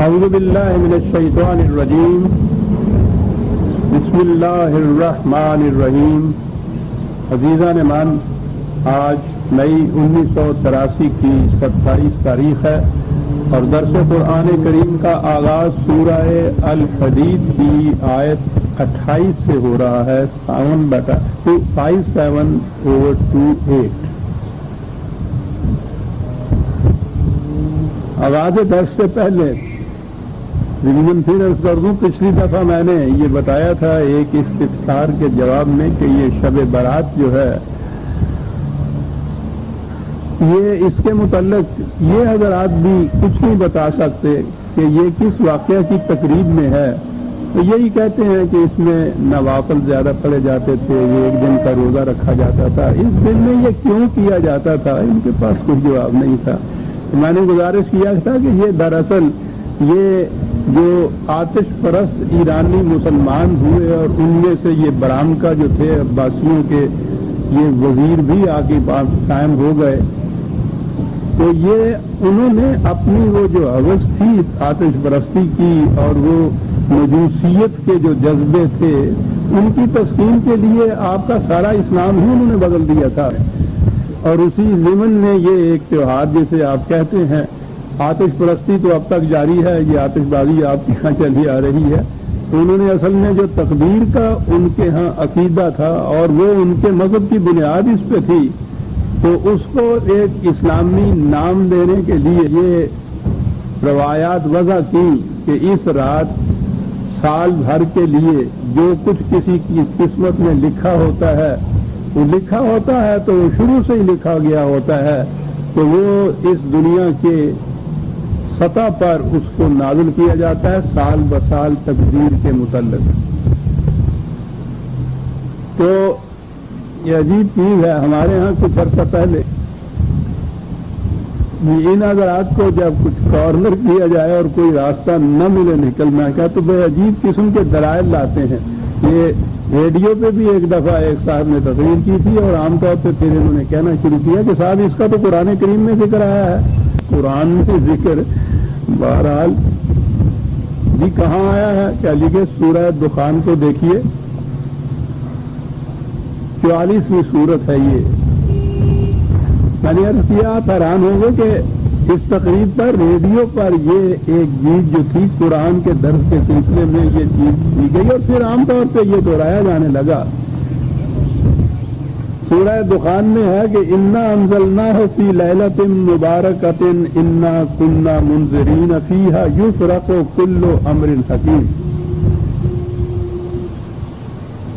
اعوذ باللہ من الشیطان الرجیم بسم اللہ الرحمن الرحیم. عزیزان مان، آج مئی 1983 کی 27 تاریخ ہے اور درس قرآن کریم کا آغاز سورہ الحدید کی آیت 28 سے ہو رہا ہے. 57/28. آغاز درس سے پہلے ریویژن پھر عرض کر دوں. پچھلی دفعہ میں نے یہ بتایا تھا ایک استفسار کے جواب میں کہ یہ شب برات جو ہے، یہ اس کے متعلق یہ حضرات بھی کچھ نہیں بتا سکتے کہ یہ کس واقعہ کی تقریب میں ہے. تو یہی کہتے ہیں کہ اس میں نوافل زیادہ پڑھے جاتے تھے، یہ ایک دن کا روزہ رکھا جاتا تھا. اس دن میں یہ کیوں کیا جاتا تھا، ان کے پاس کوئی جواب نہیں تھا. تو میں نے گزارش کیا تھا کہ یہ دراصل یہ جو آتش پرست ایرانی مسلمان ہوئے اور ان میں سے یہ برام کا جو تھے عباسیوں کے یہ وزیر بھی آگے قائم ہو گئے، تو یہ انہوں نے اپنی وہ جو حوث تھی آتش پرستی کی اور وہ مجوسیت کے جو جذبے تھے ان کی تسکین کے لیے آپ کا سارا اسلام ہی انہوں نے بدل دیا تھا. اور اسی ضمن میں یہ ایک تہوار جسے آپ کہتے ہیں آتش پرستی تو اب تک جاری ہے، یہ آتش بازی آپ کے یہاں چلی آ رہی ہے. تو انہوں نے اصل میں جو تقدیر کا ان کے ہاں عقیدہ تھا اور وہ ان کے مذہب کی بنیاد اس پہ تھی، تو اس کو ایک اسلامی نام دینے کے لیے یہ روایات وضع کی کہ اس رات سال بھر کے لیے جو کچھ کسی کی قسمت میں لکھا ہوتا ہے وہ لکھا ہوتا ہے، تو وہ شروع سے ہی لکھا گیا ہوتا ہے، تو وہ اس دنیا کے سطح پر اس کو نازل کیا جاتا ہے سال بسال تقدیر کے متعلق. تو یہ عجیب چیز ہے. ہمارے ہاں کچھ عرصہ پہلے ان حضرات کو جب کچھ کارنر کیا جائے اور کوئی راستہ نہ ملے نکلنا کا، تو بے عجیب قسم کے دلائل لاتے ہیں. یہ ریڈیو پہ بھی ایک دفعہ ایک صاحب نے تقریر کی تھی اور عام طور پہ پھر انہوں نے کہنا شروع کیا کہ صاحب اس کا تو قرآن کریم میں ذکر آیا ہے. قرآن میں ذکر بہرحال جی کہاں آیا ہے؟ کیا لکھے سورہ دخان کو دیکھیے، 44ویں سورت ہے یہ. میں نے عرض کیا آپ حیران ہوں گے کہ اس تقریب پر ریڈیو پر یہ ایک چیز جو تھی قرآن کے درس کے سلسلے میں یہ چیز دی گئی اور پھر عام طور پہ یہ دہرایا جانے لگا. سورہ دخان میں ہے کہ انا انزلناہ فی لیلۃ مبارکۃ انا کنا منذرین فیہا یفرق کل امر حکیم،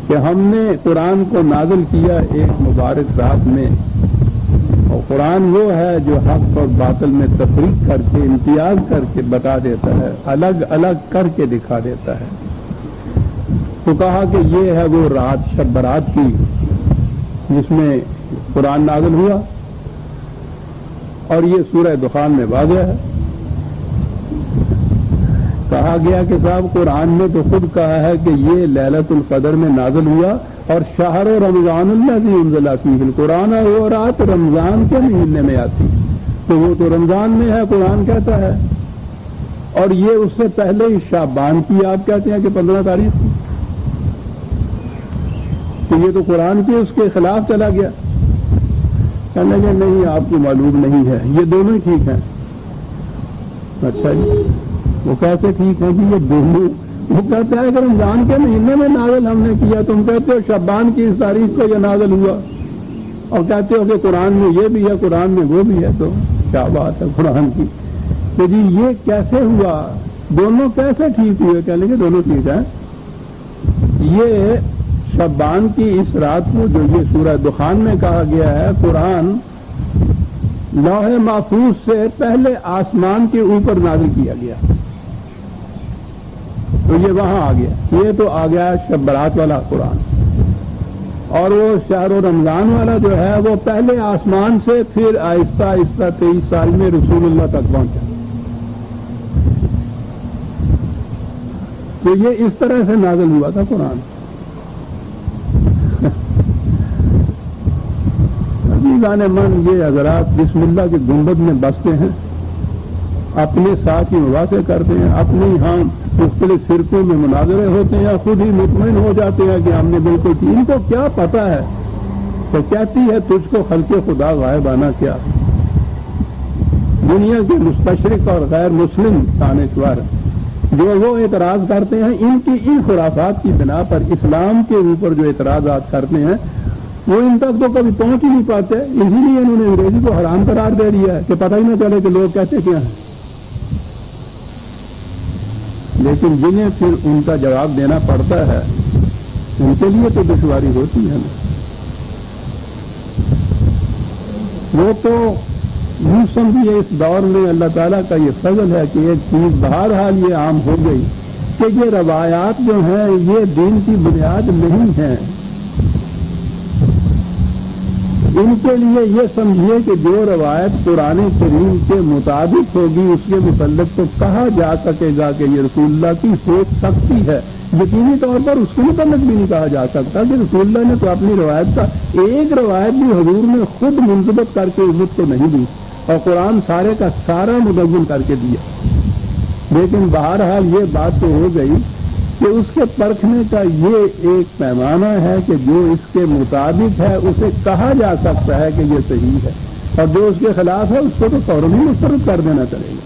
کہ ہم نے قرآن کو نازل کیا ایک مبارک رات میں. اور قرآن وہ ہے جو حق اور باطل میں تفریق کر کے امتیاز کر کے بتا دیتا ہے، الگ الگ کر کے دکھا دیتا ہے. تو کہا کہ یہ ہے وہ رات شب برات کی جس میں قرآن نازل ہوا، اور یہ سورہ دخان میں واضح ہے. کہا گیا کہ صاحب قرآن نے تو خود کہا ہے کہ یہ لیلۃ القدر میں نازل ہوا اور شہر رمضان الذی انزل فیہ القرآن، وہ رات رمضان کے مہینے میں آتی، تو وہ تو رمضان میں ہے قرآن کہتا ہے. اور یہ اس سے پہلے ہی شعبان کی آپ کہتے ہیں کہ 15 تاریخ کی، تو یہ تو قرآن کے اس کے خلاف چلا گیا. کہنے کہ نہیں آپ کو معلوم نہیں ہے، یہ دونوں ہی ٹھیک ہیں. اچھا جی، وہ کیسے ٹھیک ہیں جی؟ یہ دونوں، وہ کہتا ہے کہ رمضان کے مہینے میں نازل ہم نے کیا، تم کہتے ہو شعبان کی اس تاریخ کو یہ نازل ہوا، اور کہتے ہو کہ قرآن میں یہ بھی ہے قرآن میں وہ بھی ہے. تو کیا بات ہے قرآن کی؟ تو جی یہ کیسے ہوا؟ دونوں کیسے ٹھیک ہوئے؟ کہہ لیں گے دونوں ٹھیک ہیں. یہ شعبان کی اس رات کو جو یہ سورہ دخان میں کہا گیا ہے، قرآن لوح محفوظ سے پہلے آسمان کے اوپر نازل کیا گیا، تو یہ وہاں آ گیا. یہ تو آ گیا شب برات والا قرآن، اور وہ شہر و رمضان والا جو ہے وہ پہلے آسمان سے پھر آہستہ آہستہ 23 سال میں رسول اللہ تک پہنچا. تو یہ اس طرح سے نازل ہوا تھا قرآن. عزیزان من، یہ حضرات بسم اللہ کے گنبد میں بستے ہیں اپنے ساتھ ہی مباحثے کرتے ہیں، اپنے ہاں مختلف فرقوں میں مناظرے ہوتے ہیں، خود ہی مطمئن ہو جاتے ہیں کہ ہم نے بالکل کی. ان کو کیا پتا ہے؟ تو کہتی ہے تجھ کو خلق خدا غائبانہ کیا. دنیا کے مستشرق اور غیر مسلم دانشور جو وہ اعتراض کرتے ہیں ان خرافات کی بنا پر اسلام کے اوپر جو اعتراضات کرتے ہیں وہ ان تک تو کبھی پہنچ ہی نہیں پاتے. اسی لیے انہوں نے انگریزی کو حرام قرار دے دیا ہے کہ پتہ ہی نہ چلے کہ لوگ کہتے کیا ہیں. لیکن جنہیں پھر ان کا جواب دینا پڑتا ہے ان کے لیے تو دشواری ہوتی ہے. وہ تو یوں سمجھیے اس دور میں اللہ تعالیٰ کا یہ فضل ہے کہ ایک چیز بہرحال یہ عام ہو گئی کہ یہ روایات جو ہیں یہ دین کی بنیاد نہیں ہیں. ان کے لیے یہ سمجھیے کہ جو روایت قرآن کریم کے مطابق ہوگی اس کے متعلق تو کہا جا سکے گا کہ یہ رسول اللہ کی ہو سکتی ہے. یقینی طور پر اس کے متعلق بھی نہیں کہا جا سکتا کہ رسول اللہ نے تو اپنی روایت کا ایک روایت بھی حضور نے خود منضبط کر کے امت کو نہیں دی اور قرآن سارے کا سارا مدون کر کے دیا. لیکن بہرحال یہ بات تو ہو گئی کہ اس کے پرکھنے کا یہ ایک پیمانہ ہے کہ جو اس کے مطابق ہے اسے کہا جا سکتا ہے کہ یہ صحیح ہے اور جو اس کے خلاف ہے اس کو تو فوراً ہی مسترد کر دینا چلے گا.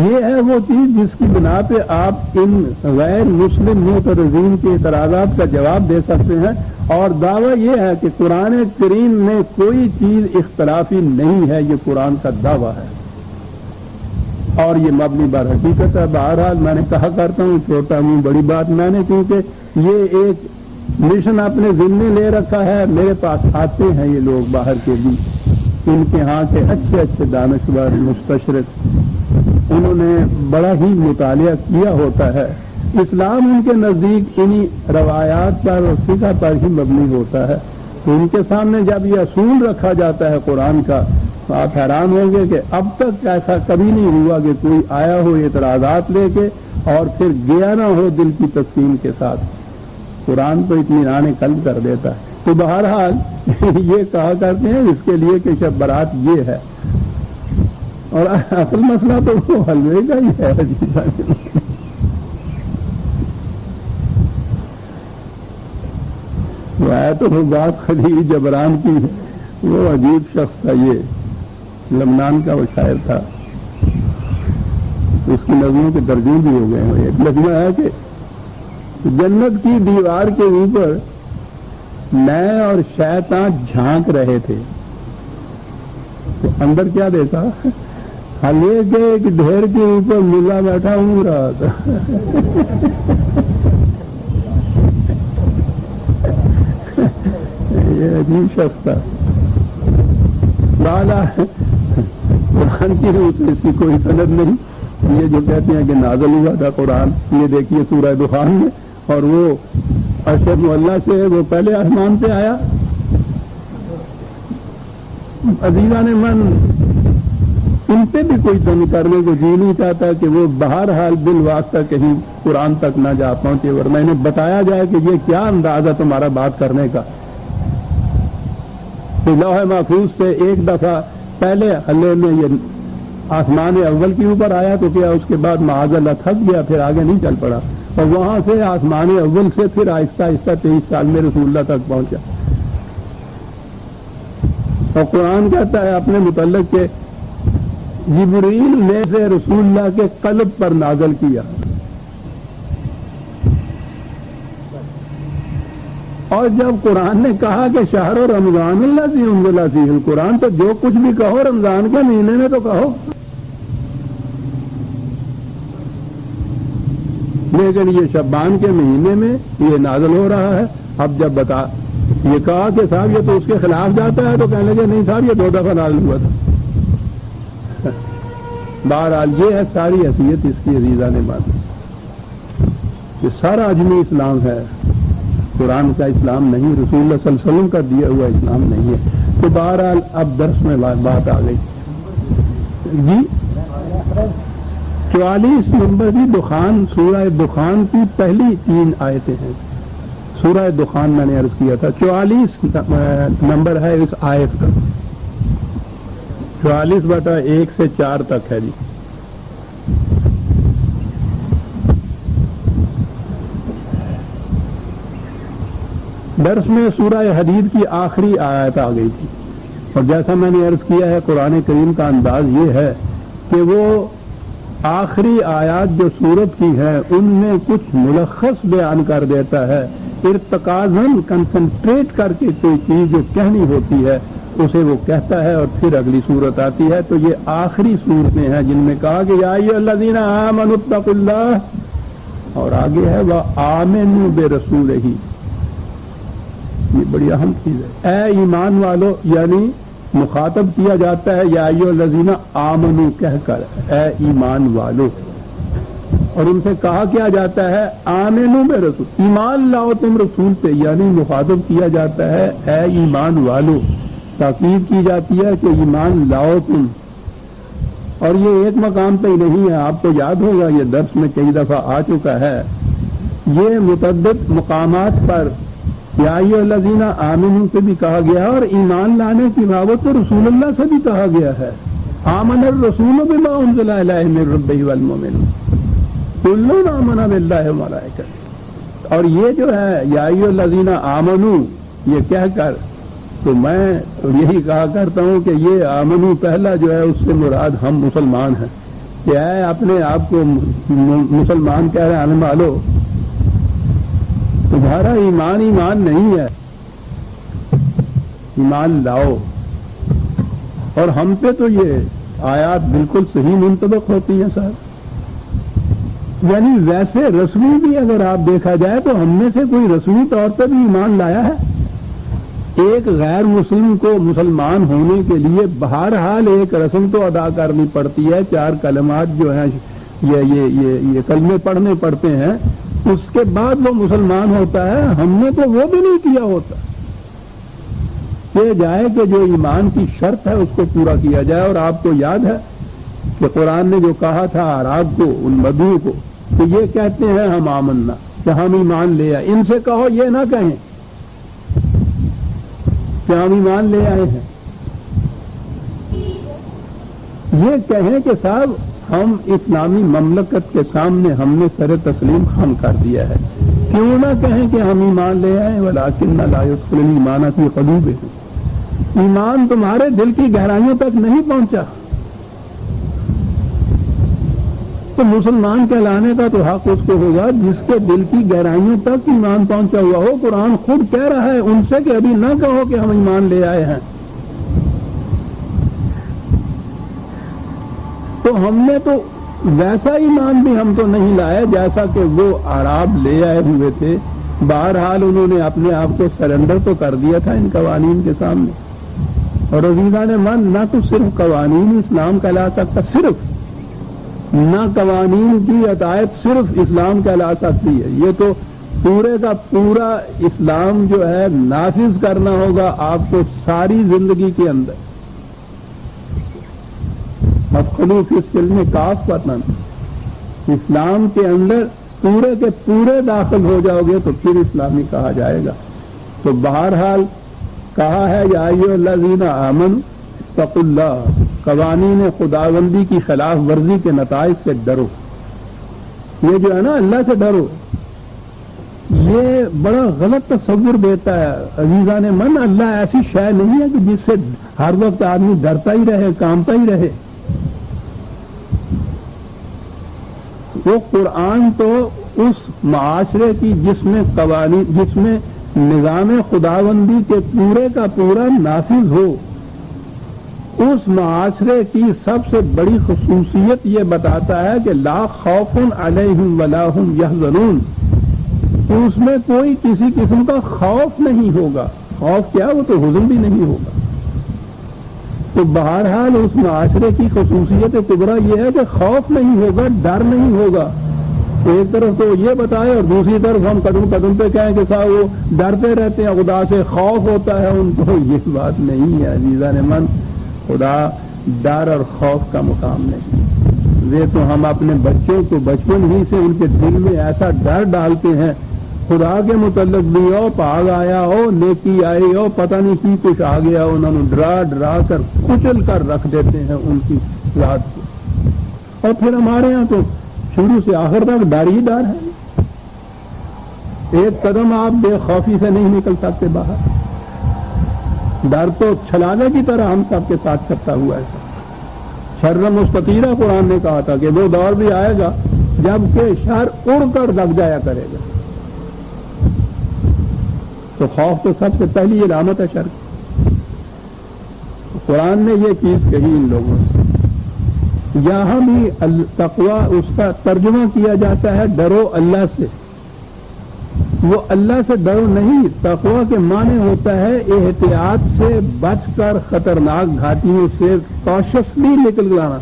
یہ ہے وہ چیز جس کی بنا پہ آپ ان غیر مسلم معترضین کے اعتراضات کا جواب دے سکتے ہیں. اور دعویٰ یہ ہے کہ قرآن کریم میں کوئی چیز اختلافی نہیں ہے، یہ قرآن کا دعویٰ ہے اور یہ مبنی بر حقیقت ہے. بہرحال میں نے کہا کرتا ہوں چھوٹا منہ بڑی بات. میں نے کیونکہ یہ ایک مشن اپنے ذمے لے رکھا ہے. میرے پاس آتے ہیں یہ لوگ باہر کے بھی، ان کے ہاں کے اچھے اچھے دانشور مستشرق، انہوں نے بڑا ہی مطالعہ کیا ہوتا ہے. اسلام ان کے نزدیک انہی روایات پر اور فقہ پر ہی مبنی ہوتا ہے. تو ان کے سامنے جب یہ اصول رکھا جاتا ہے قرآن کا تو آپ حیران ہوں گے کہ اب تک ایسا کبھی نہیں ہوا کہ کوئی آیا ہو اعتراضات لے کے اور پھر گیا نہ ہو دل کی تسکین کے ساتھ. قرآن تو اطمینان قلب کر دیتا ہے. تو بہرحال یہ کہا کرتے ہیں اس کے لیے کہ شب برات یہ ہے اور اصل مسئلہ تو وہ حلوے کا ہی ہے. تو وہ بات خلیل جبران کی، وہ عجیب شخص تھا، یہ لبنان کا وہ شاعر تھا، اس کی نظموں کے ترجمے بھی ہو گئے ہیں. ایک لفظ ہے کہ جنت کی دیوار کے اوپر میں اور شیطان جھانک رہے تھے تو اندر کیا دیکھا؟ حلوے کے ایک ڈھیر کے اوپر ملا بیٹھا ہوں رہا تھا. یہ عجیب شخص تھا. بالا قرآن کی روح سے اس کی کوئی سند نہیں. یہ جو کہتے ہیں کہ نازل ہوا تھا قرآن، یہ دیکھیے سورہ دخان میں، اور وہ ارشد اللہ سے وہ پہلے آسمان پہ آیا. عزیزان من ان پہ بھی کوئی دم کرنے کو جی نہیں چاہتا کہ وہ بہرحال بالواسطہ کہیں قرآن تک نہ جا پہنچے. اور میں نے بتایا جائے کہ یہ کیا انداز ہے تمہارا بات کرنے کا. لوح محفوظ سے ایک دفعہ پہلے حلے میں یہ آسمان اول کے اوپر آیا تو کیا اس کے بعد معاذ اللہ تھک گیا، پھر آگے نہیں چل پڑا، اور وہاں سے آسمان اول سے پھر آہستہ آہستہ 23 سال میں رسول اللہ تک پہنچا. اور قرآن کہتا ہے اپنے متعلق کہ جبریل نے سے رسول اللہ کے قلب پر نازل کیا. اور جب قرآن نے کہا کہ شہر و رمضان الذی انزل فیہ القرآن، تو جو کچھ بھی کہو رمضان کے مہینے میں تو کہو. لیکن یہ شعبان کے مہینے میں یہ نازل ہو رہا ہے. اب جب یہ کہا کہ صاحب یہ تو اس کے خلاف جاتا ہے تو کہنے لگے نہیں صاحب یہ 2 دفعہ نازل ہوا تھا. بہرحال یہ ہے ساری حیثیت اس کی عزیزہ نے بات. یہ سارا اجمی اسلام ہے، قرآن کا اسلام نہیں، رسول اللہ صلی اللہ علیہ وسلم کا دیا ہوا اسلام نہیں ہے. تو بہرحال اب درس میں بات آ گئی جی. 44 نمبر کی دخان، سورہ دخان کی پہلی 3 آیتیں ہیں. سورہ دخان میں نے عرض کیا تھا 44 نمبر ہے اس آیت کا. 44/1 سے 4 تک ہے جی. درس میں سورہ حدید کی آخری آیت آ گئی تھی، اور جیسا میں نے عرض کیا ہے قرآن کریم کا انداز یہ ہے کہ وہ آخری آیات جو سورت کی ہے ان میں کچھ ملخص بیان کر دیتا ہے، ارتکازاً کنسنٹریٹ کر کے کوئی چیز جو کہنی ہوتی ہے اسے وہ کہتا ہے اور پھر اگلی صورت آتی ہے. تو یہ آخری صورتیں ہیں جن میں کہا کہ یا ایھا الذین آمنوا اتقوا اللہ، اور آگے ہے وآمنوا برسولہ. یہ بڑی اہم چیز ہے. اے ایمان والو، یعنی مخاطب کیا جاتا ہے یا ایھا الذین آمنوا کہہ کر، اے ایمان والو، اور ان سے کہا کیا جاتا ہے آمنوا برسول، ایمان لاؤ تم رسول پہ، یعنی مخاطب کیا جاتا ہے اے ایمان والو، تاکید کی جاتی ہے کہ ایمان لاؤ تم. اور یہ ایک مقام پہ ہی نہیں ہے، آپ کو یاد ہوگا یہ درس میں کئی دفعہ آ چکا ہے، یہ متعدد مقامات پر یا ایھا الذین آمنوا سے بھی کہا گیا اور ایمان لانے کی دعوت تو رسول اللہ سے بھی کہا گیا ہے. آمن الرسول بما انزل الیہ من ربہ والمؤمنون کل آمن باللہ وملائکتہ. اور یہ جو ہے یا ایھا الذین آمنوا یہ کہہ کر تو میں یہی کہا کرتا ہوں کہ یہ آمنو پہلا جو ہے اس سے مراد ہم مسلمان ہیں، کہ اے اپنے آپ کو مسلمان کہہ رہے ہیں والو، تمہارا ایمان نہیں ہے، ایمان لاؤ. اور ہم پہ تو یہ آیات بالکل صحیح منطبق ہوتی ہیں صاحب. یعنی ویسے رسمی بھی اگر آپ دیکھا جائے تو ہم میں سے کوئی رسمی طور پہ بھی ایمان لایا ہے. ایک غیر مسلم کو مسلمان ہونے کے لیے بہرحال ایک رسم تو ادا کرنی پڑتی ہے، 4 کلمات جو ہیں یہ کلمے پڑھنے پڑتے ہیں، اس کے بعد وہ مسلمان ہوتا ہے. ہم نے تو وہ بھی نہیں کیا ہوتا. یہ جائے کہ جو ایمان کی شرط ہے اس کو پورا کیا جائے. اور آپ کو یاد ہے کہ قرآن نے جو کہا تھا عرب کو، ان بدو کو، کہ یہ کہتے ہیں ہم آمنا، کہ ہم ایمان لے آئے. ان سے کہو یہ نہ کہیں کہ ہم ایمان لے آئے ہیں، یہ کہیں کہ صاحب ہم اسلامی مملکت کے سامنے ہم نے سر تسلیم خم کر دیا ہے. کیوں نہ کہیں کہ ہم ایمان لے آئے ولکن لا يدخل الایمان فی قلوبکم، ایمان تمہارے دل کی گہرائیوں تک نہیں پہنچا. تو مسلمان کہلانے کا تو حق اس کو ہوگا جس کے دل کی گہرائیوں تک ایمان پہنچا ہوا ہو. قرآن خود کہہ رہا ہے ان سے کہ ابھی نہ کہو کہ ہم ایمان لے آئے ہیں. تو ہم نے تو ویسا ایمان بھی ہم تو نہیں لائے جیسا کہ وہ اعراب لے آئے ہوئے تھے. بہرحال انہوں نے اپنے آپ کو سرنڈر تو کر دیا تھا ان قوانین کے سامنے. اور عزیزان من، نہ تو صرف قوانین اسلام کہلا سکتا، صرف نہ قوانین کی اطاعت صرف اسلام کہلا سکتی ہے. یہ تو پورے کا پورا اسلام جو ہے نافذ کرنا ہوگا آپ کو ساری زندگی کے اندر. مخلوق اس علم کاف پتن، اسلام کے اندر پورے کے پورے داخل ہو جاؤ گے تو پھر اسلامی کہا جائے گا. تو بہرحال کہا ہے یا ایھا الذین آمنوا اتقوا اللہ، قوانین خداوندی کی خلاف ورزی کے نتائج سے ڈرو. یہ جو ہے نا اللہ سے ڈرو، یہ بڑا غلط تصور دیتا ہے. عزیزان من، اللہ ایسی شے نہیں ہے کہ جس سے ہر وقت آدمی ڈرتا ہی رہے، کانپتا ہی رہے. وہ قرآن تو اس معاشرے کی جس میں قوانین، جس میں نظام خداوندی کے پورے کا پورا نافذ ہو، اس معاشرے کی سب سے بڑی خصوصیت یہ بتاتا ہے کہ لا خوف علیہم ولا ہم یحزنون، اس میں کوئی کسی قسم کا خوف نہیں ہوگا. خوف کیا، وہ تو حزن بھی نہیں ہوگا. تو بہرحال اس معاشرے کی خصوصیت کبریٰ یہ ہے کہ خوف نہیں ہوگا، ڈر نہیں ہوگا. ایک طرف تو یہ بتائے اور دوسری طرف ہم قدم قدم پہ کہیں کہ صاحب وہ ڈرتے رہتے ہیں، خدا سے خوف ہوتا ہے ان کو. یہ بات نہیں ہے عزیزان من، خدا ڈر اور خوف کا مقام نہیں. یہ تو ہم اپنے بچوں کو بچپن ہی سے ان کے دل میں ایسا ڈر ڈالتے ہیں خدا کے متعلق بھی او پاگ آیا او نیکی آئی او پتہ نہیں کی کچھ آ گیا، انہوں نے ڈرا ڈرا کر کچل کر رکھ دیتے ہیں ان کی ذات کو۔ اور پھر ہمارے یہاں تو شروع سے آخر تک ڈر ہی ڈر ہے، ایک قدم آپ بے خوفی سے نہیں نکل سکتے باہر، ڈر تو چھلانے کی طرح ہم سب کے ساتھ چلتا ہوا ہے۔ شر مستطیرہ قرآن نے کہا تھا کہ وہ دور بھی آئے گا جب کہ شر اڑ کر لگ جایا کرے گا، تو خوف تو سب سے پہلی علامت ہے شر کی۔ قرآن نے یہ چیز کہی ان لوگوں سے۔ یہاں بھی تقویٰ اس کا ترجمہ کیا جاتا ہے ڈرو اللہ سے، وہ اللہ سے ڈرو نہیں، تقویٰ کے معنی ہوتا ہے احتیاط سے بچ کر خطرناک گھاٹیوں سے کاشسلی نکل جانا،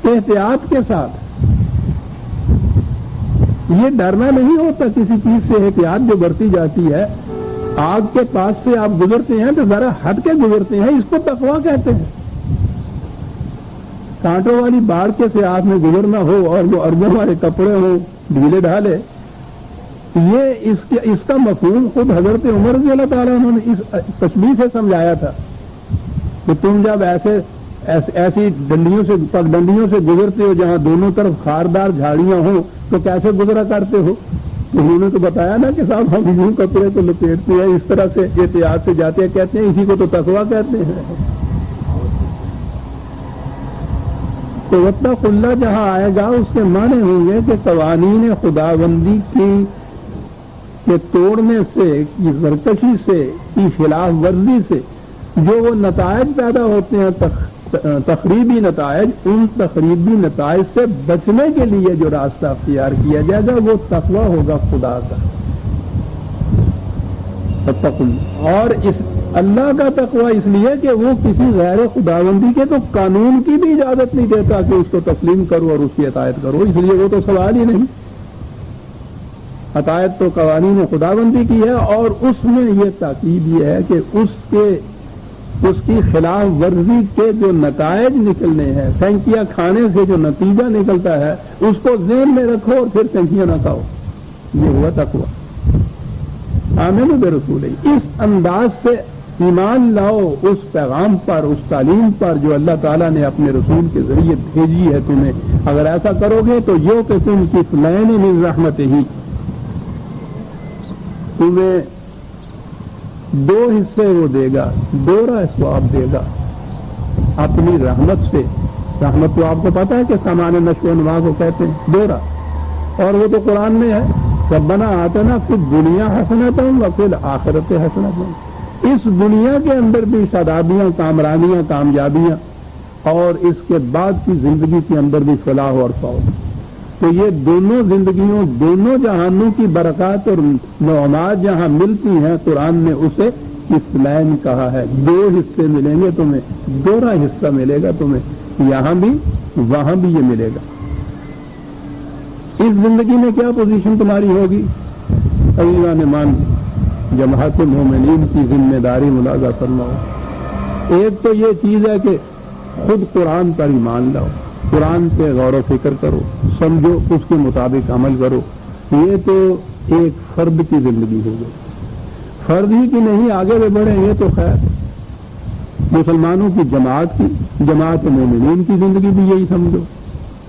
احتیاط کے ساتھ۔ یہ ڈرنا نہیں ہوتا کسی چیز سے، احتیاط جو برتی جاتی ہے، آگ کے پاس سے آپ گزرتے ہیں تو ذرا ہٹ کے گزرتے ہیں، اس کو تقویٰ کہتے ہیں۔ کانٹوں والی باڑ کے سے آپ میں گزرنا ہو اور جو اربوں والے کپڑے ہوں ڈھیلے ڈھالے، یہ اس کا مفہوم خود حضرت عمر رضی اللہ تعالیٰ انہوں نے اس تشبیہ سے سمجھایا تھا کہ تم جب ایسی ڈنڈیوں سے پگ ڈنڈیوں سے گزرتے ہو جہاں دونوں طرف خاردار جھاڑیاں ہوں تو کیسے گزرا کرتے ہو؟ انہوں نے تو بتایا نا کہ صاحب ہم یوں کپڑے کو لپیٹتے ہیں، اس طرح سے احتیاط سے جاتے ہیں، کہتے ہیں اسی کو تو تقویٰ کہتے ہیں۔ تو واتق اللہ جہاں آئے گا اس کے معنی ہوں گے کہ قوانین خداوندی کے توڑنے سے، کی زرکشی سے، کی خلاف ورزی سے جو وہ نتائج پیدا ہوتے ہیں، تخریبی نتائج، ان تخریبی نتائج سے بچنے کے لیے جو راستہ اختیار کیا جائے گا وہ تقویٰ ہوگا خدا کا۔ اور اس اللہ کا تقویٰ اس لیے کہ وہ کسی غیر خداوندی کے تو قانون کی بھی اجازت نہیں دیتا کہ اس کو تسلیم کرو اور اس کی اطاعت کرو، اس لیے وہ تو سوال ہی نہیں۔ اطاعت تو قوانین خداوندی کی ہے، اور اس میں یہ تاکید یہ ہے کہ اس کی خلاف ورزی کے جو نتائج نکلنے ہیں، سینکیاں کھانے سے جو نتیجہ نکلتا ہے اس کو ذہن میں رکھو اور پھر سینکیاں نہ کھاؤ، یہ ہوا تقویٰ۔ آمنوا برسولہ، اس انداز سے ایمان لاؤ اس پیغام پر، اس تعلیم پر جو اللہ تعالیٰ نے اپنے رسول کے ذریعے بھیجی ہے تمہیں۔ اگر ایسا کرو گے تو یو کہ تم کفلین من رحمتہ، تمہیں دو حصے وہ دے گا، دوہرا ثواب دے گا اپنی رحمت سے۔ رحمت تو آپ کو پتا ہے کہ سامان نشو و نما کو کہتے ہیں، دوہرا، اور وہ تو قرآن میں ہے، ربنا آتنا فی الدنیا حسنۃ وفی الآخرۃ حسنۃ۔ اس دنیا کے اندر بھی شادابیاں، کامرانیاں، کامیابیاں، اور اس کے بعد کی زندگی کے اندر بھی فلاح اور فوز۔ تو یہ دونوں زندگیوں، دونوں جہانوں کی برکات اور نعمات جہاں ملتی ہیں، قرآن نے اسے کفلین کہا ہے، دو حصے ملیں گے تمہیں، دوہرا حصہ ملے گا تمہیں، یہاں بھی وہاں بھی یہ ملے گا۔ اس زندگی میں کیا پوزیشن تمہاری ہوگی؟ عزیزان مان، جماعت المومنین کی ذمہ داری ملاحظہ فرماؤ۔ ایک تو یہ چیز ہے کہ خود قرآن پر ایمان لاؤ، قرآن پہ غور و فکر کرو، سمجھو، اس کے مطابق عمل کرو۔ یہ تو ایک فرد کی زندگی ہو گئی، فرد ہی کی نہیں، آگے بھی بڑھیں یہ تو خیر مسلمانوں کی جماعت کی، جماعت مومنین کی زندگی بھی یہی سمجھو،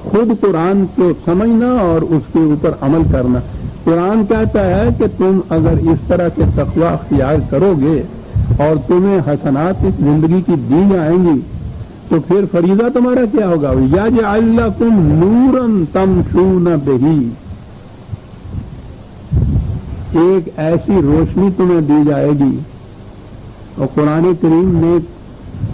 خود قرآن کو سمجھنا اور اس کے اوپر عمل کرنا۔ قرآن کہتا ہے کہ تم اگر اس طرح کے تقویٰ اختیار کرو گے اور تمہیں حسنات اس زندگی کی دی جائیں گی تو پھر فریضہ تمہارا کیا ہوگا؟ یجعل لکم نورا تمشون بہ، ایک ایسی روشنی تمہیں دی جائے گی۔ اور قرآن کریم نے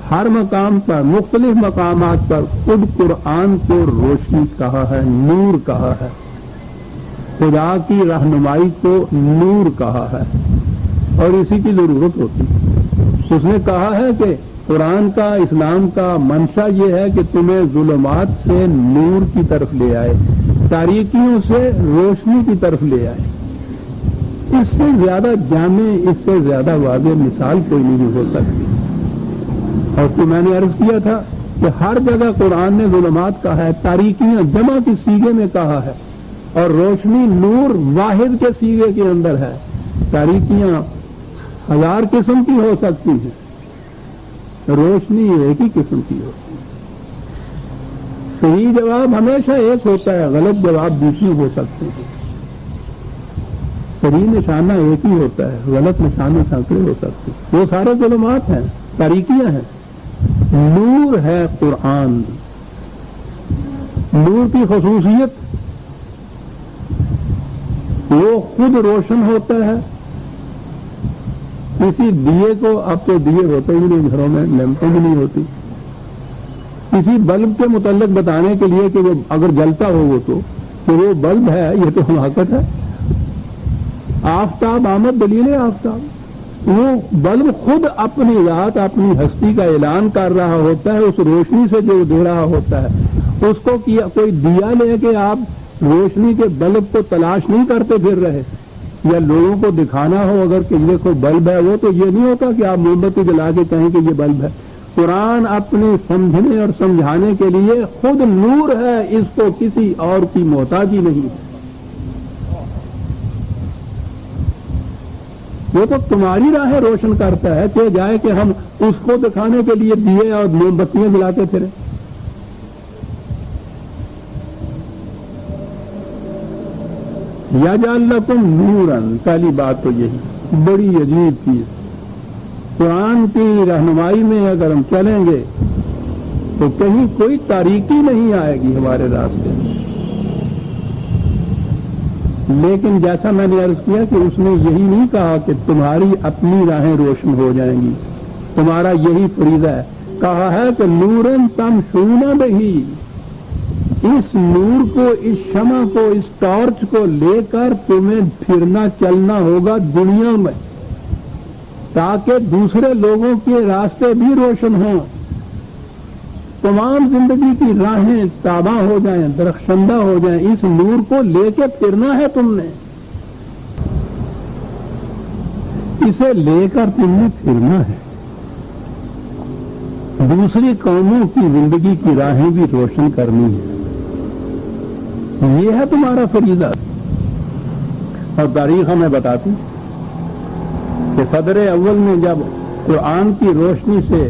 ہر مقام پر، مختلف مقامات پر خود قرآن کو روشنی کہا ہے، نور کہا ہے، خدا کی رہنمائی کو نور کہا ہے، اور اسی کی ضرورت ہوتی ہے۔ اس نے کہا ہے کہ قرآن کا، اسلام کا منشا یہ ہے کہ تمہیں ظلمات سے نور کی طرف لے آئے، تاریکیوں سے روشنی کی طرف لے آئے۔ اس سے زیادہ جامع، اس سے زیادہ واضح مثال کوئی نہیں ہو سکتی۔ اور تو میں نے عرض کیا تھا کہ ہر جگہ قرآن نے ظلمات کہا ہے، تاریکیاں جمع کی سیغے میں کہا ہے، اور روشنی نور واحد کے سیغے کے اندر ہے. تاریکیاں 1000 قسم کی ہو سکتی ہیں, روشنی ایک ہی قسم کی ہو. صحیح جواب ہمیشہ ایک ہوتا ہے, غلط جواب دوسری ہو سکتے ہیں. صحیح نشانہ ایک ہی ہوتا ہے, غلط نشانے سینکڑے ہو سکتے ہیں. وہ سارے ظلمات ہیں, تاریکیاں ہیں. نور ہے قرآن. نور کی خصوصیت وہ خود روشن ہوتا ہے. کسی دیے کو, اب تو دیے ہوتے ہی نہیں گھروں میں, لیمپیں بھی نہیں ہوتی. کسی بلب کے متعلق بتانے کے لیے کہ وہ اگر جلتا ہو وہ تو کہ وہ بلب ہے, یہ تو حماقت ہے. آفتاب آمد دلیل آفتاب, وہ بلب خود اپنی ذات اپنی ہستی کا اعلان کر رہا ہوتا ہے اس روشنی سے جو دے رہا ہوتا ہے. اس کو کیا کوئی دیا لے کے آپ روشنی کے بلب کو تلاش نہیں کرتے پھر رہے, یا لوگوں کو دکھانا ہو اگر کہ یہ کوئی بلب ہے, وہ تو یہ نہیں ہوتا کہ آپ موم بتی جلا کے کہیں کہ یہ بلب ہے. قرآن اپنے سمجھنے اور سمجھانے کے لیے خود نور ہے, اس کو کسی اور کی محتاجی نہیں. وہ تو تمہاری راہیں روشن کرتا ہے کہ جائے کہ ہم اس کو دکھانے کے لیے دیے اور موم بتیاں جلاتے پھرے. یجعل لکم نورا, پہلی بات تو یہی بڑی عجیب چیز. قرآن کی رہنمائی میں اگر ہم چلیں گے تو کہیں کوئی تاریکی نہیں آئے گی ہمارے راستے میں. لیکن جیسا میں نے عرض کیا کہ اس نے یہی نہیں کہا کہ تمہاری اپنی راہیں روشن ہو جائیں گی, تمہارا یہی فریضہ ہے. کہا ہے کہ نورن تمشون بہی, اس نور کو, اس شمع کو, اس ٹارچ کو لے کر تمہیں پھرنا چلنا ہوگا دنیا میں, تاکہ دوسرے لوگوں کے راستے بھی روشن ہوں, تمام زندگی کی راہیں تاباں ہو جائیں, درخشندہ ہو جائیں. اس نور کو لے کے پھرنا ہے تم نے, اسے لے کر تم نے پھرنا ہے. دوسری قوموں کی زندگی کی راہیں بھی روشن کرنی ہے. یہ ہے تمہارا فریضہ. اور تاریخ ہمیں بتاتی کہ صدر اول میں جب قرآن کی روشنی سے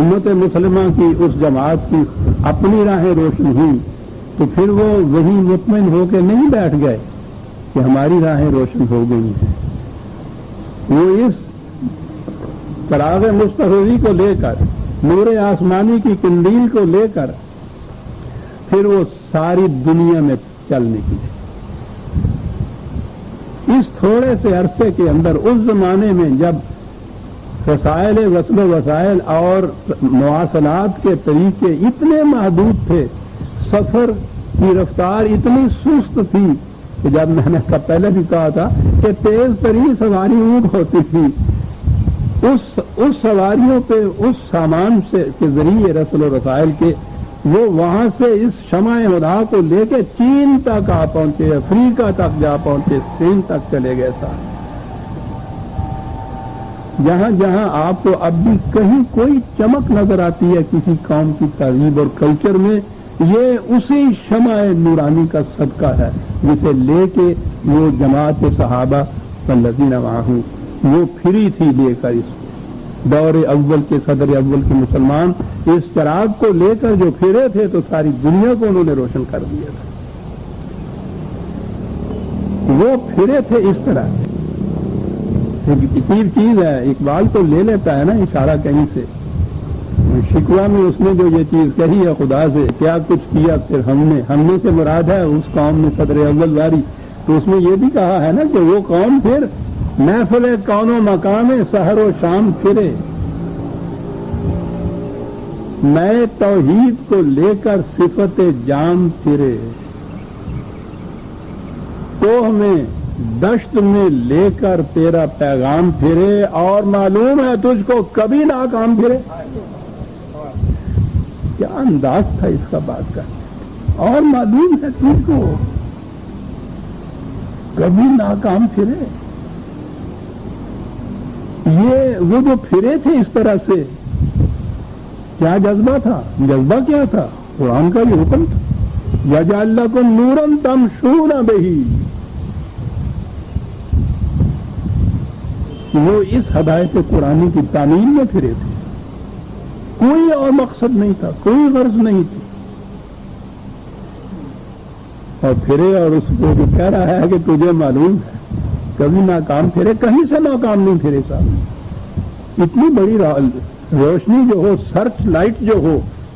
امت مسلمہ کی اس جماعت کی اپنی راہیں روشن ہوئی تو پھر وہ وہی مطمئن ہو کے نہیں بیٹھ گئے کہ ہماری راہیں روشن ہو گئی ہیں. وہ اس چراغ مستحوی کو لے کر, نور آسمانی کی قندیل کو لے کر پھر وہ ساری دنیا میں چل نکلے. اس تھوڑے سے عرصے کے اندر, اس زمانے میں جب وسائل وصل و وسائل اور مواصلات کے طریقے اتنے محدود تھے, سفر کی رفتار اتنی سست تھی کہ جب میں نے پہلے بھی کہا تھا کہ تیز ترین سواری اونٹ ہوتی تھی, اس سواریوں پہ اس سامان سے کے ذریعے رسل و رسائل کے وہ وہاں سے اس شمع ہدا کو لے کے چین تک آ پہنچے, افریقہ تک جا پہنچے, چین تک چلے گئے. جہاں جہاں آپ کو اب بھی کہیں کوئی چمک نظر آتی ہے کسی قوم کی تہذیب اور کلچر میں, یہ اسی شمع نورانی کا صدقہ ہے جسے لے کے وہ جماعت صحابہ والذین معہ وہ پھری تھی لے کر. اس دور اول کے صدر اول کے مسلمان اس چراغ کو لے کر جو پھرے تھے تو ساری دنیا کو انہوں نے روشن کر دیا تھا. وہ پھرے تھے اس طرح. ایک عجیب چیز ہے, اقبال تو لے لیتا ہے نا اشارہ کہیں سے. شکوہ میں اس نے جو یہ چیز کہی ہے خدا سے, کیا کچھ کیا پھر ہم نے سے مراد ہے اس قوم میں صدر اول واری. تو اس میں یہ بھی کہا ہے نا کہ وہ قوم پھر محفل کون و مقام سحر و شام پھرے, میں توحید کو لے کر صفت جام پھرے, کوہ میں دشت میں لے کر تیرا پیغام پھرے, اور معلوم ہے تجھ کو کبھی ناکام پھرے. کیا انداز تھا اس کا بات کا, اور معلوم ہے تجھ کو کبھی ناکام پھرے. یہ وہ جو پھرے تھے اس طرح سے, کیا جذبہ تھا؟ جذبہ کیا تھا؟ قرآن کا یہ حکم تھا. یجعل لکم نورا تمشون بہ، وہ اس ہدایت قرآنی کی تعمیل میں پھرے تھے، کوئی اور مقصد نہیں تھا، کوئی غرض نہیں تھی، اور پھرے اور اس کو جو کہہ رہا ہے کہ تجھے معلوم ہے کبھی ناکام پھرے، کہیں سے ناکام نہیں پھرے صاحب، اتنی بڑی روشنی جو ہو، سرچ لائٹ جو ہو،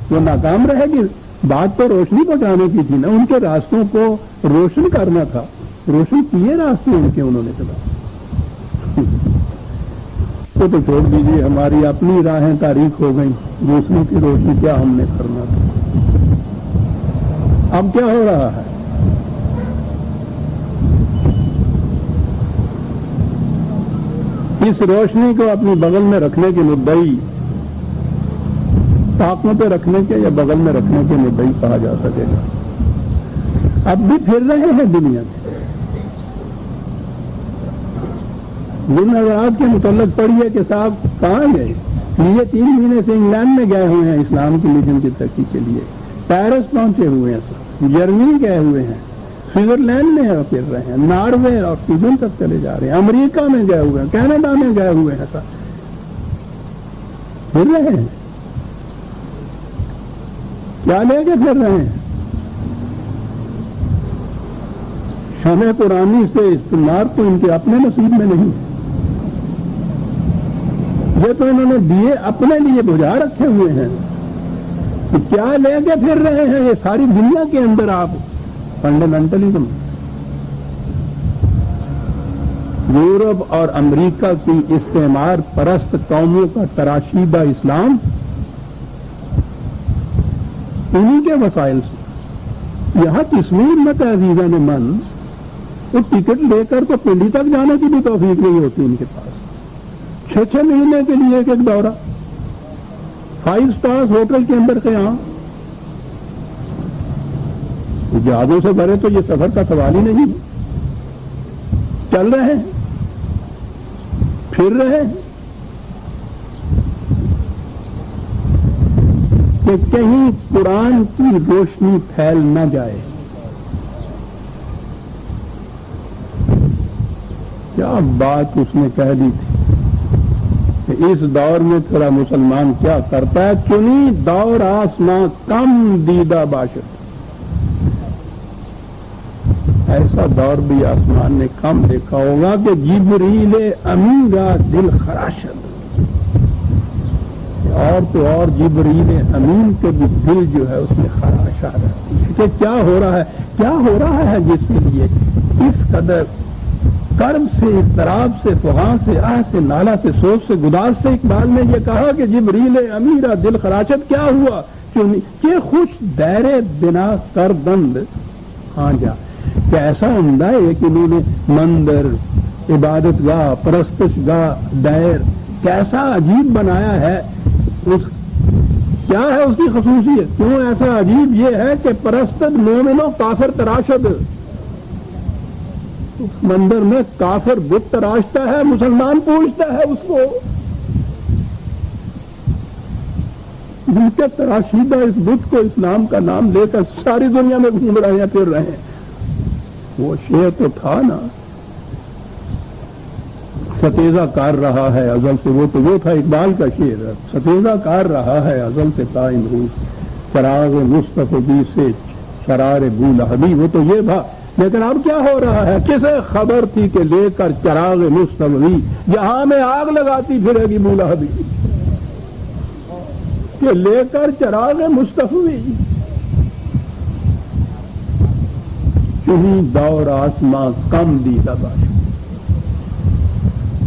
وہ ناکام رہے گی؟ بات تو روشنی پہنچانے کی تھی نا، ان کے راستوں کو روشن کرنا تھا، روشن کیے راستے ان کے انہوں نے چلا، تو چھوڑ دیجیے، ہماری اپنی راہیں تاریک ہو گئیں، دوسروں کی روشنی کیا ہم نے کرنا تھا۔ اب کیا ہو رہا ہے؟ اس روشنی کو اپنی بغل میں رکھنے کے مدعی، طاقتوں پہ رکھنے کے یا بغل میں رکھنے کے مدعی کہا جا سکے گا۔ اب بھی پھر رہے ہیں دنیا میں، جن حضرات کے متعلق پڑھیے کہ صاحب کہاں گئے، یہ 3 مہینے سے انگلینڈ میں گئے ہوئے ہیں اسلام کی مشن کی ترقی کے لیے، پیرس پہنچے ہوئے ہیں، جرمنی گئے ہوئے ہیں، سوئٹزرلینڈ میں پھر رہے ہیں، ناروے اور سویڈن تک چلے جا رہے ہیں، امریکہ میں گئے ہوئے ہیں، کینیڈا میں گئے ہوئے ہیں، سر پھر رہے ہیں، کیا لے کے پھر رہے ہیں؟ شمع قرآنی سے استعمال تو ان کے اپنے نصیب میں نہیں، یہ تو انہوں نے دیے اپنے لیے بجھا رکھے ہوئے ہیں، کہ کیا لے کے پھر رہے ہیں؟ یہ ساری دنیا کے اندر آپ فنڈامنٹلزم، یورپ اور امریکہ کی استعمار پرست قوموں کا تراشیدہ اسلام، انہی کے وسائل سے یہاں تصویر میں عزیزان من، وہ ٹکٹ لے کر تو پنڈی تک جانے کی بھی توفیق نہیں ہوتی ان کے پاس، 6 مہینے کے لیے ایک دورہ، 5 سٹار ہوٹل کے اندر قیام، جہازوں سے بھرے تو یہ سفر کا سوال ہی نہیں، چل رہے ہیں، پھر رہے ہیں، کہ کہیں قرآن کی روشنی پھیل نہ جائے۔ کیا بات اس نے کہہ دی تھی کہ اس دور میں تیرا مسلمان کیا کرتا ہے، چنی دور آسماں کم دیدہ باشد، ایسا دور بھی آسمان نے کم دیکھا ہوگا کہ جبریل امین کا دل خراشد، اور تو اور جبریل امین کے بھی دل جو ہے اس میں خراش آ رہی ہے کہ کیا ہو رہا ہے، کیا ہو رہا ہے، جس کے لیے اس قدر کرب سے، اضطراب سے، فغاں سے، آہ سے، نالہ سے، سوچ سے، گداز سے اقبال نے یہ کہا کہ جبریل امیرا دل خراشد کیا ہوا کہ خوش دیر بنا کر بند ہاں جا، کہ ایسا عمدہ ہے کہ انہوں نے مندر، عبادت گاہ، پرستش گاہ، دیر کیسا عجیب بنایا ہے، کیا ہے اس کی خصوصیت، کیوں ایسا عجیب؟ یہ ہے کہ پرستد مومن و کافر تراشد، اس مندر میں کافر بت تراشتا ہے، مسلمان پوچھتا ہے اس کو، جن کے تراشیدہ اس بت کو اسلام کا نام لے کر ساری دنیا میں گھوم رہے ہیں، پھر رہے ہیں۔ وہ شعر تو تھا نا، ستیزہ کار رہا ہے ازل سے، وہ تھا اقبال کا شعر، ستیزہ کار رہا ہے ازل سے تا امروز، چراغ مصطفی سے شرار بو لہبی، وہ تو یہ تھا، لیکن اب کیا ہو رہا ہے؟ کسے خبر تھی کہ لے کر چراغ مصطفی جہاں میں آگ لگاتی پھرے گی بو لہبی، کہ لے کر چراغ مصطفی، چنی دور آسماں کم دیدہ باشد،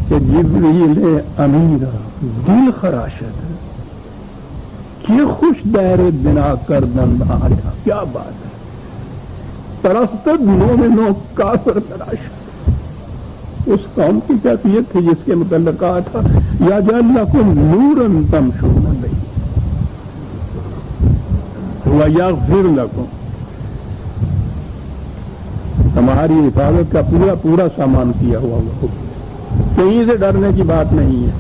کہ جبریل امیرا دل خراشد، کہ خوش دیر بنا کر دن آجا، کیا بات ہے، پرستد مومنوں کافر تراشد، اس قوم کی کیفیت تھی جس کے متعلق کہا تھا یجعل لکم نورا تمشون بہ ویغفر لکم، ہماری حفاظت کا پورا پورا سامان کیا ہوا وہ، کہیں سے ڈرنے کی بات نہیں ہے،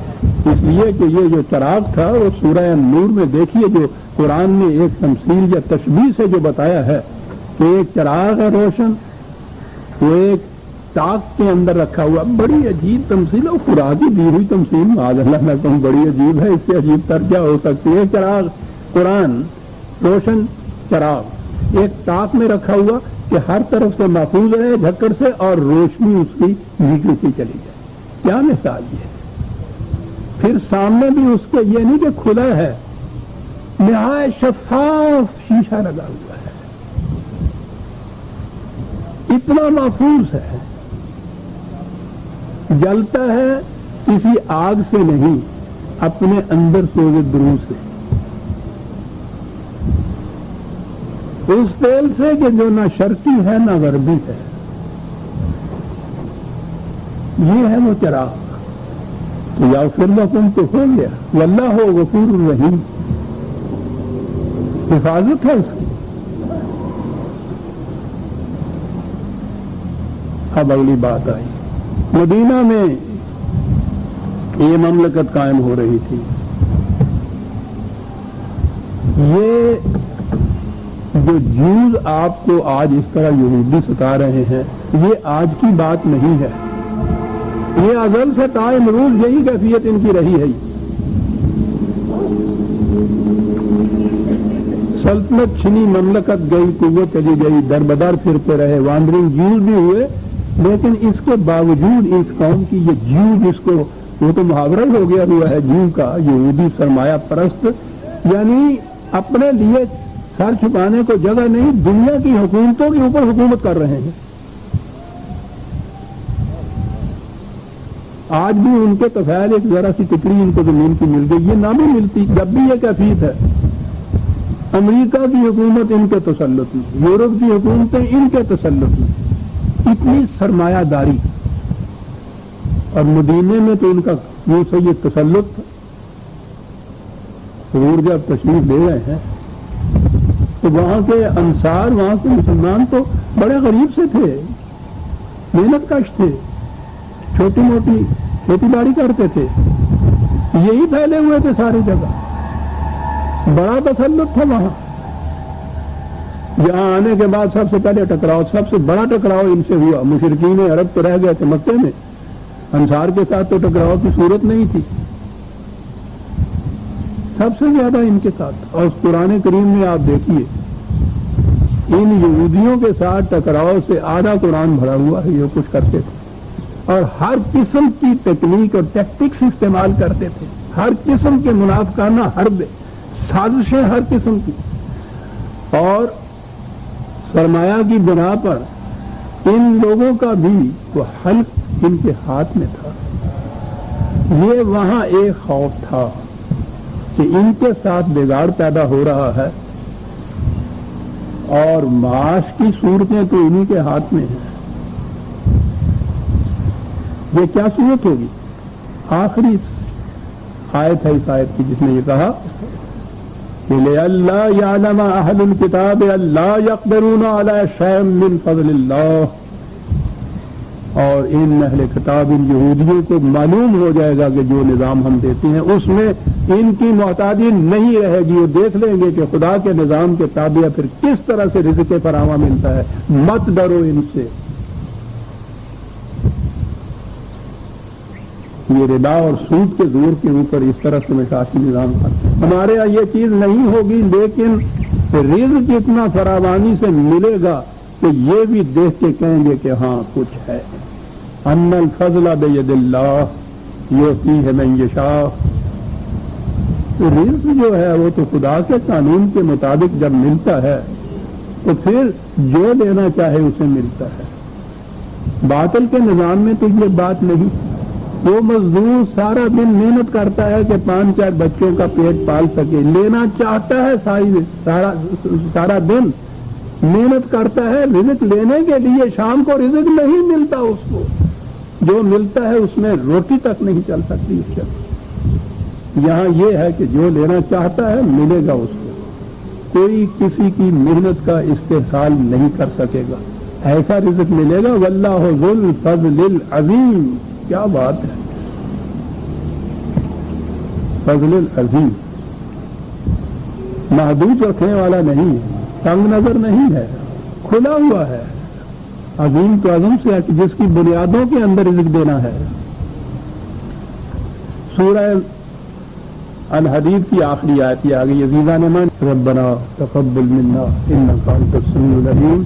اس لیے کہ یہ جو چراغ تھا وہ سورہ نور میں دیکھیے، جو قرآن نے ایک تمثیل یا تشبیہ سے جو بتایا ہے کہ ایک چراغ ہے روشن، وہ ایک تاک کے اندر رکھا ہوا. بڑی عجیب تمثیل ہے، خدا کی دی ہوئی تمثیل، معاذ اللہ میں کہوں بڑی عجیب ہے، اس سے عجیب تر کیا ہو سکتی ہے. چراغ قرآن روشن چراغ ایک تاک میں رکھا ہوا کہ ہر طرف سے محفوظ رہے جھکڑ سے اور روشنی اس کی نیچے سے چلی جائے. کیا مثال یہ ہے. پھر سامنے بھی اس کے یہ نہیں کہ کھلا ہے، نہایت شفاف شیشہ لگا ہوا ہے، اتنا محفوظ ہے، جلتا ہے کسی آگ سے نہیں، اپنے اندر سوزے درو سے، اس تیل سے کہ جو نہ شرقی ہے نہ غربی ہے. یہ ہے وہ چراغ. تو یا پھر لکم تو ہو گیا، واللہ غفور الرحیم، حفاظت ہے اس کی. اب اگلی بات آئی، مدینہ میں یہ مملکت قائم ہو رہی تھی. یہ جو جوز آپ کو آج اس طرح یہودی ستا رہے ہیں، یہ آج کی بات نہیں ہے، یہ ازل سے تا امروز یہی کیفیت ان کی رہی ہے. سلطنت چھنی، مملکت گئی، قوت چلی گئی، در بدر پھرتے رہے، وانڈرنگ جیوز بھی ہوئے، لیکن اس کے باوجود اس قوم کی یہ جیو، جس کو وہ تو محاورہ ہو گیا ہوا ہے جیو کا، یہودی سرمایہ پرست، یعنی اپنے لیے سر چھپانے کو جگہ نہیں، دنیا کی حکومتوں کے اوپر حکومت کر رہے ہیں. آج بھی ان کے طفیل ایک ذرا سی ٹکڑی ان کو زمین کی مل گئی، یہ نہ بھی ملتی جب بھی یہ کیفیت ہے. امریکہ کی حکومت ان کے تسلط میں، یورپ کی حکومتیں ان کے تسلط میں، اتنی سرمایہ داری. اور مدینے میں تو ان کا یوں سے یہ تسلط تھا. حضور جب تشریف لے رہے ہیں تو وہاں کے انصار، وہاں کے مسلمان تو بڑے غریب سے تھے، محنت کش تھے، چھوٹی موٹی کھیتی باڑی کرتے تھے، یہی پھیلے ہوئے تھے ساری جگہ، بڑا تسلط تھا وہاں. یہاں آنے کے بعد سب سے پہلے ٹکراؤ، سب سے بڑا ٹکراؤ ان سے ہوا. مشرکین عرب تو رہ گئے تھے مکے میں، انصار کے ساتھ تو ٹکراؤ کی صورت نہیں تھی، سب سے زیادہ ان کے ساتھ. اور اس قرآن کریم میں آپ دیکھیے ان یہودیوں کے ساتھ ٹکراؤ سے آدھا قرآن بھرا ہوا ہے. یہ کچھ کرتے تھے اور ہر قسم کی ٹیکنیک اور ٹیکٹکس استعمال کرتے تھے، ہر قسم کے منافقانہ حربیں، سازشیں ہر قسم کی. اور سرمایہ کی بنا پر ان لوگوں کا بھی وہ حلق ان کے ہاتھ میں تھا. یہ وہاں ایک خوف تھا کہ ان کے ساتھ بگاڑ پیدا ہو رہا ہے اور معاش کی صورتیں تو انہی کے ہاتھ میں ہیں. یہ کیا صورت ہوگی؟ آخری آیت ہے اس آیت کی جس نے یہ کہا کہ لِأَلَّا يَعْلَمَ أَهْلُ الْكِتَابِ أَلَّا يَقْدِرُونَ عَلَىٰ شَيْءٍ مِّن فَضْلِ اللَّهِ. اور ان اہل کتاب، ان یہودیوں کو معلوم ہو جائے گا کہ جو نظام ہم دیتے ہیں اس میں ان کی محتاجی نہیں رہے گی. وہ دیکھ لیں گے کہ خدا کے نظام کے تابع پھر کس طرح سے رزق فراواں ملتا ہے. مت ڈرو ان سے. یہ ربا اور سود کے زور کے اوپر اس طرح سے معاشی نظام کرتے ہیں. ہمارے یہاں یہ چیز نہیں ہوگی، لیکن رزق اتنا فراوانی سے ملے گا کہ یہ بھی دیکھ کے کہیں گے کہ ہاں کچھ ہے. ان الفضل بید اللہ یؤتیہ من یشاء. رزق جو ہے وہ تو خدا کے قانون کے مطابق جب ملتا ہے تو پھر جو دینا چاہے اسے ملتا ہے. باطل کے نظام میں تو یہ بات نہیں. وہ مزدور سارا دن محنت کرتا ہے کہ 5-4 بچوں کا پیٹ پال سکے، لینا چاہتا ہے سارا دن محنت کرتا ہے رزق لینے کے لیے. شام کو رزق نہیں ملتا اس کو، جو ملتا ہے اس میں روٹی تک نہیں چل سکتی اس سے. یہاں یہ ہے کہ جو لینا چاہتا ہے ملے گا اس کو، کوئی کسی کی محنت کا استحصال نہیں کر سکے گا. ایسا رزق ملے گا. واللہ ذو الفضل العظیم. کیا بات ہے، فضل العظیم، محدود رکھنے والا نہیں ہے، تنگ نظر نہیں ہے، کھلا ہوا ہے، عظیم تو عظم سے ہے کہ جس کی بنیادوں کے اندر رزق دینا ہے۔ سورہ الحدید کی آخری آیت یہ آ گئی، عزیزان من ربنا تقبل منا انک انت السمیع العلیم۔